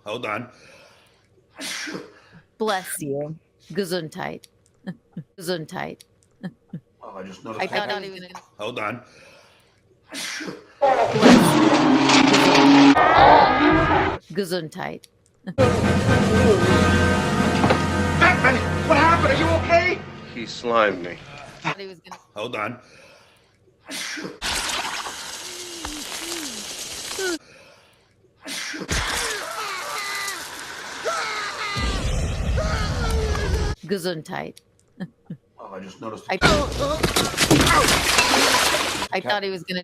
Hold on. Bless you. Gesundheit. Gesundheit. Oh, I just noticed. I thought he was gonna. Hold on. Gesundheit. Batman, what happened? Are you okay? He slimed me. Thought he was gonna. Hold on. Gesundheit. Oh, I just noticed. I thought he was gonna.